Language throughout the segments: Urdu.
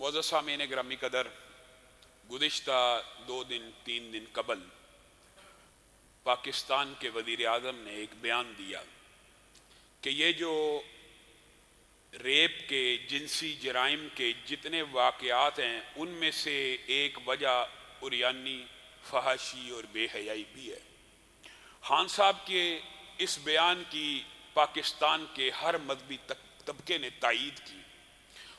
معزز سامعین گرامی قدر، گزشتہ 2-3 دن قبل پاکستان کے وزیر اعظم نے ایک بیان دیا کہ یہ جو ریپ کے، جنسی جرائم کے جتنے واقعات ہیں ان میں سے ایک وجہ عریانی، فحاشی اور بے حیائی بھی ہے۔ خان صاحب کے اس بیان کی پاکستان کے ہر مذہبی طبقے نے تائید کی،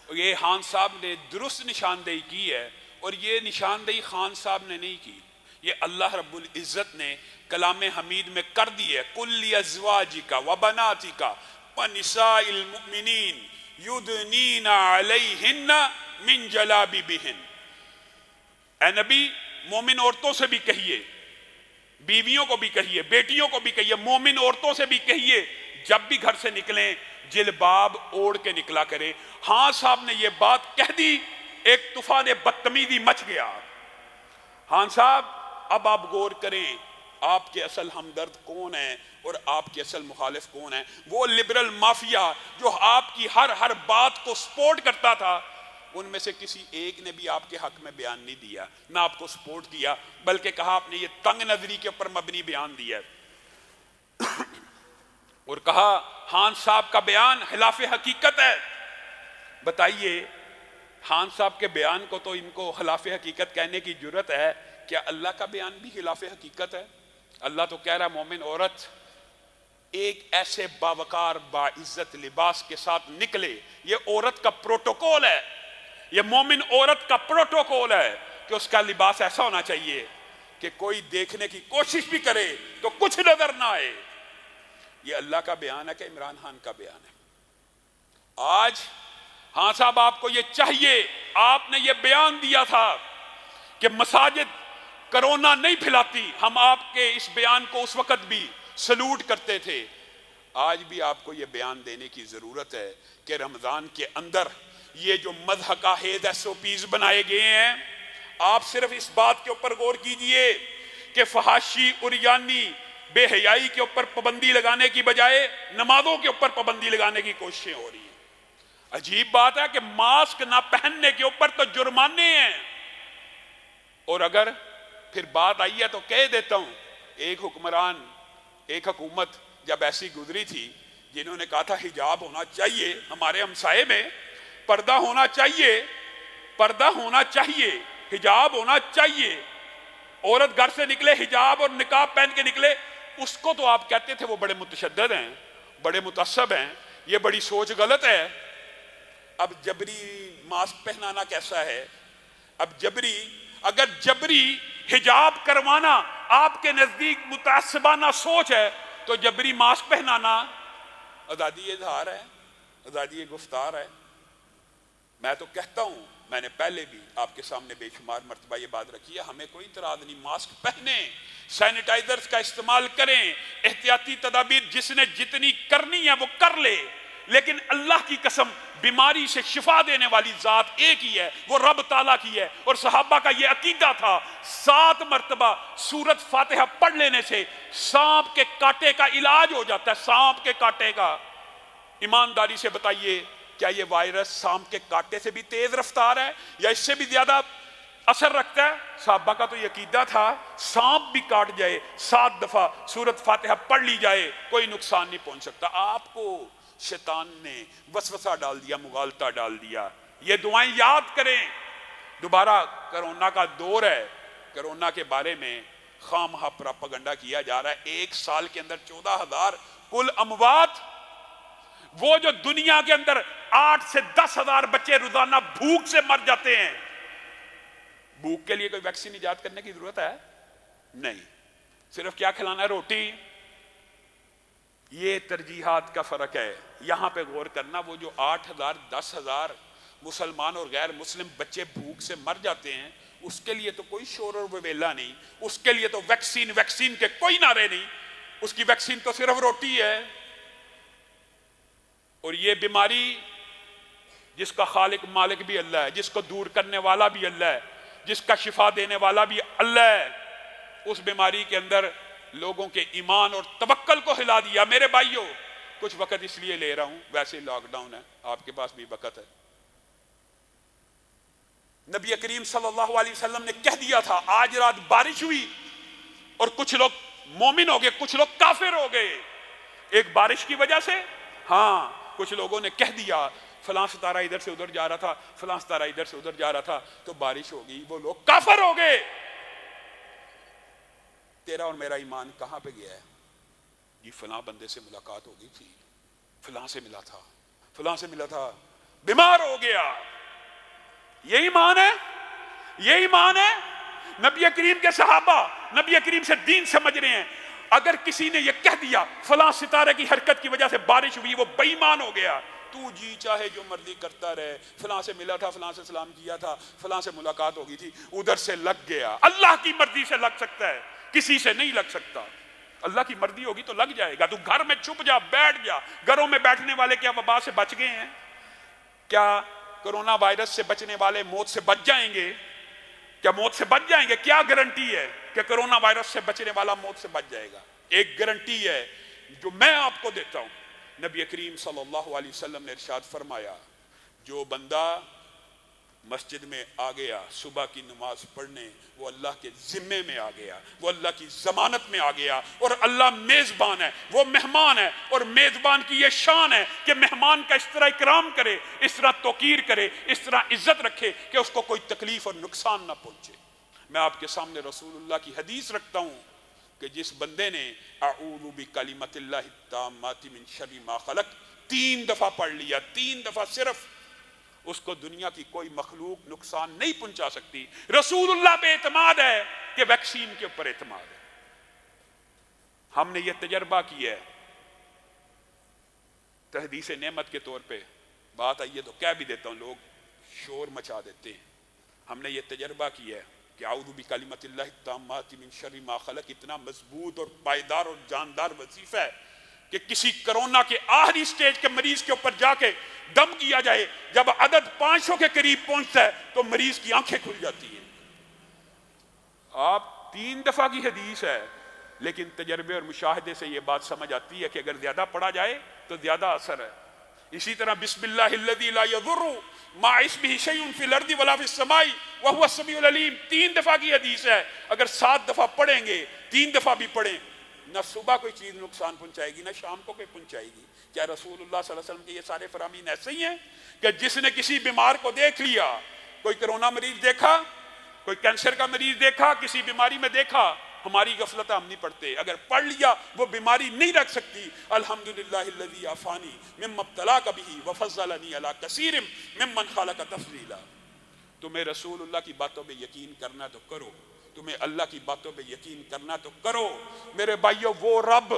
اور یہ خان صاحب نے درست نشاندہی کی ہے، اور یہ نشاندہی خان صاحب نے نہیں کی، یہ اللہ رب العزت نے کلام حمید میں کر دی ہے۔ قُلْ لِأَزْوَاجِكَ وَبَنَاتِكَ وَنِسَاءِ الْمُؤْمِنِينَ يُدْنِينَ عَلَيْهِنَّ مِنْ جَلَابِبِهِنَّ، اے نبی مومن عورتوں سے بھی کہیے، بیویوں کو بھی کہیے، بیٹیوں کو بھی کہیے، مومن عورتوں سے بھی کہیے جب بھی گھر سے نکلیں جلباب اوڑھ کے نکلا کرے۔ ہاں صاحب نے یہ بات کہہ دی، ایک طوفان بدتمیزی مچ گیا۔ خان صاحب اب آپ غور کریں، آپ کے اصل ہمدرد کون ہیں اور آپ کے اصل مخالف کون ہیں؟ وہ لبرل مافیا جو آپ کی ہر بات کو سپورٹ کرتا تھا، ان میں سے کسی ایک نے بھی آپ کے حق میں بیان نہیں دیا، نہ آپ کو سپورٹ کیا، بلکہ کہا آپ نے یہ تنگ نظری کے اوپر مبنی بیان دیا اور کہا خان صاحب کا بیان خلاف حقیقت ہے۔ بتائیے خان صاحب کے بیان کو تو ان کو خلاف حقیقت کہنے کی جرت ہے، کیا اللہ کا بیان بھی خلاف حقیقت ہے؟ اللہ تو کہہ رہا مومن عورت ایک ایسے باوقار باعزت لباس کے ساتھ نکلے، یہ عورت کا پروٹوکول ہے، یہ مومن عورت کا پروٹوکول ہے کہ اس کا لباس ایسا ہونا چاہیے کہ کوئی دیکھنے کی کوشش بھی کرے تو کچھ نظر نہ آئے۔ یہ اللہ کا بیان ہے کہ عمران خان کا بیان ہے؟ آج ہاں صاحب آپ کو یہ چاہیے، آپ نے یہ بیان دیا تھا کہ مساجد کرونا نہیں پھیلاتی، ہم آپ کے اس بیان کو اس وقت بھی سلوٹ کرتے تھے۔ آج بھی آپ کو یہ بیان دینے کی ضرورت ہے کہ رمضان کے اندر یہ جو مضحکہ خیز SOPs بنائے گئے ہیں، آپ صرف اس بات کے اوپر غور کیجئے کہ فحاشی، عریانی، بے حیائی کے اوپر پابندی لگانے کی بجائے نمازوں کے اوپر پابندی لگانے کی کوششیں ہو رہی ہیں۔ عجیب بات ہے کہ ماسک نہ پہننے کے اوپر تو جرمانے ہیں، اور اگر پھر بات آئی ہے تو کہہ دیتا ہوں، ایک حکمران، ایک حکومت جب ایسی گزری تھی جنہوں نے کہا تھا حجاب ہونا چاہیے، ہمارے ہمسائے میں پردہ ہونا چاہیے، پردہ ہونا چاہیے، حجاب ہونا چاہیے، عورت گھر سے نکلے حجاب اور نقاب پہن کے نکلے، اس کو تو آپ کہتے تھے وہ بڑے متشدد ہیں، بڑے متعصب ہیں، یہ بڑی سوچ غلط ہے۔ اب جبری ماسک پہنانا کیسا ہے؟ اب اگر جبری حجاب کروانا آپ کے نزدیک متعصبانہ سوچ ہے تو جبری ماسک پہنانا آزادی اظہار ہے، آزادی گفتار ہے۔ میں تو کہتا ہوں، میں نے پہلے بھی آپ کے سامنے بے شمار مرتبہ یہ بات رکھی ہے، ہمیں کوئی اعتراض نہیں، ماسک پہنیں، سینیٹائزرز کا استعمال کریں، احتیاطی تدابیر جس نے جتنی کرنی ہے وہ کر لے، لیکن اللہ کی قسم بیماری سے شفا دینے والی ذات ایک ہی ہے، وہ رب تعالیٰ کی ہے، اور صحابہ کا یہ عقیدہ تھا۔ 7 مرتبہ سورت فاتحہ پڑھ لینے سے سانپ کے کاٹے کا علاج ہو جاتا ہے، سانپ کے کاٹے کا۔ ایمانداری سے بتائیے، کیا یہ وائرس سانپ کے کاٹے سے بھی تیز رفتار ہے یا اس سے بھی زیادہ اثر رکھتا ہے؟ صحابہ کا تو یہ عقیدہ تھا، سانپ بھی کاٹ جائے 7 دفعہ سورت فاتحہ پڑھ لی جائے کوئی نقصان نہیں پہنچ سکتا۔ آپ کو شیطان نے وسوسہ ڈال دیا، مغالطہ ڈال دیا۔ یہ دعائیں یاد کریں، دوبارہ کرونا کا دور ہے، کرونا کے بارے میں خام خواہ پراپاگنڈا کیا جا رہا ہے۔ 1 سال کے اندر 14,000 کل اموات، وہ جو دنیا کے اندر 8 سے 10,000 بچے روزانہ بھوک سے مر جاتے ہیں، بھوک کے لیے کوئی ویکسین ایجاد کرنے کی ضرورت ہے؟ نہیں، صرف کیا کھلانا ہے؟ روٹی۔ یہ ترجیحات کا فرق ہے، یہاں پہ غور کرنا۔ وہ جو 8,000 10,000 مسلمان اور غیر مسلم بچے بھوک سے مر جاتے ہیں، اس کے لیے تو کوئی شور اور ویلا نہیں، اس کے لیے تو ویکسین کے کوئی نعرے نہیں، اس کی ویکسین تو صرف روٹی ہے۔ اور یہ بیماری جس کا خالق مالک بھی اللہ ہے، جس کو دور کرنے والا بھی اللہ ہے، جس کا شفا دینے والا بھی اللہ ہے، اس بیماری کے اندر لوگوں کے ایمان اور توکل کو ہلا دیا۔ میرے بھائیوں، کچھ وقت اس لیے لے رہا ہوں، ویسے لاک ڈاؤن ہے، آپ کے پاس بھی وقت ہے۔ نبی کریم صلی اللہ علیہ وسلم نے کہہ دیا تھا آج رات بارش ہوئی اور کچھ لوگ مومن ہو گئے، کچھ لوگ کافر ہو گئے ایک بارش کی وجہ سے. ہاں کچھ لوگوں نے کہہ دیا فلاں ستارہ ادھر سے ادھر جا رہا تھا، فلاں ستارہ ادھر سے ادھر جا رہا تھا تو بارش ہو گئی، وہ لوگ کافر ہو گئے. تیرا اور میرا ایمان کہاں پہ گیا ہے؟ جی فلاں بندے سے ملاقات ہو گئی تھی، فلاں سے ملا تھا، فلاں سے ملا تھا، بیمار ہو گیا. یہ ایمان ہے؟ یہ ایمان ہے؟ نبی کریم کے صحابہ نبی کریم سے دین سمجھ رہے ہیں. اگر کسی نے یہ کہہ دیا فلاں ستارے کی حرکت کی وجہ سے بارش ہوئی، وہ بے ایمان ہو گیا. تو جی چاہے جو مرضی کرتا رہے، فلاں سے ملا تھا، فلاں سے سلام کیا تھا، فلاں سے ملاقات ہو گئی تھی، ادھر سے لگ گیا. اللہ کی مرضی سے لگ سکتا ہے، کسی سے نہیں لگ سکتا. اللہ کی مرضی ہوگی تو لگ جائے گا. تو گھر میں چھپ جا، بیٹھ جا. گھروں میں بیٹھنے والے کیا وبا سے بچ گئے ہیں؟ کیا کرونا وائرس سے بچنے والے موت سے بچ جائیں گے؟ کیا موت سے بچ جائیں گے؟ کیا گارنٹی ہے کہ کرونا وائرس سے بچنے والا موت سے بچ جائے گا؟ ایک گارنٹی ہے جو میں آپ کو دیتا ہوں. نبی کریم صلی اللہ علیہ وسلم نے ارشاد فرمایا جو بندہ مسجد میں آ گیا صبح کی نماز پڑھنے، وہ اللہ کے ذمے میں آ گیا، وہ اللہ کی ضمانت میں آ گیا. اور اللہ میزبان ہے، وہ مہمان ہے، اور میزبان کی یہ شان ہے کہ مہمان کا اس طرح اکرام کرے، اس طرح توقیر کرے، اس طرح عزت رکھے کہ اس کو کوئی تکلیف اور نقصان نہ پہنچے. میں آپ کے سامنے رسول اللہ کی حدیث رکھتا ہوں کہ جس بندے نے اعوذ بکلمۃ اللہ التامات من شر ما خلق 3 دفعہ پڑھ لیا، 3 دفعہ صرف، اس کو دنیا کی کوئی مخلوق نقصان نہیں پہنچا سکتی. رسول اللہ پہ اعتماد ہے کہ ویکسین کے اوپر اعتماد ہے. ہم نے یہ تجربہ کیا ہے تحدیث نعمت کے طور پہ. بات آئیے تو کہہ بھی دیتا ہوں، لوگ شور مچا دیتے ہیں. ہم نے یہ تجربہ کیا ہے کہ اعوذ بکلمۃ اللہ التامات من شر ما خلق اتنا مضبوط اور پائیدار اور جاندار وظیفہ ہے کہ کسی کرونا کے آخری سٹیج کے مریض کے اوپر جا کے دم کیا جائے، جب عدد 500 کے قریب پہنچتا ہے تو مریض کی آنکھیں کھل جاتی ہیں. آپ 3 دفعہ کی حدیث ہے، لیکن تجربے اور مشاہدے سے یہ بات سمجھ آتی ہے کہ اگر زیادہ پڑھا جائے تو زیادہ اثر ہے. اسی طرح بسم اللہ الذی لا یضر مع اسمہ شیء فی الارض ولا فی السماء وهو السمیع العلیم 3 دفعہ کی حدیث ہے. اگر 7 دفعہ پڑھیں گے، 3 دفعہ بھی پڑھیں، نہ صبح کوئی چیز نقصان پہنچائے گی، نہ شام کو کوئی پہنچائے گی. کیا رسول اللہ صلی اللہ علیہ وسلم کے یہ سارے فرامین ایسے ہی ہیں کہ جس نے کسی بیمار کو دیکھ لیا، کوئی کرونا مریض دیکھا، کوئی کینسر کا مریض دیکھا، کسی بیماری میں دیکھا، ہماری غفلت ہم نہیں پڑھتے. اگر پڑھ لیا وہ بیماری نہیں رکھ سکتی. الحمدللہ الذی عافانی مما ابتلاک بہ وفضلنی علی کثیر ممن خلق تفضیلا. تمہیں رسول اللہ کی باتوں پہ یقین کرنا تو کرو، تمہیں اللہ کی باتوں پہ یقین کرنا تو کرو. میرے بھائیو، وہ رب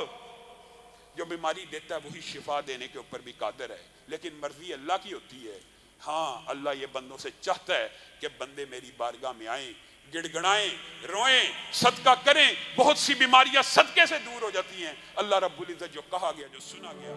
جو بیماری دیتا ہے وہی شفا دینے کے اوپر بھی قادر ہے، لیکن مرضی اللہ کی ہوتی ہے. ہاں اللہ یہ بندوں سے چاہتا ہے کہ بندے میری بارگاہ میں آئیں، گڑ گڑائیں، روئیں، صدقہ کریں. بہت سی بیماریاں صدقے سے دور ہو جاتی ہیں. اللہ رب العزت جو کہا گیا، جو سنا گیا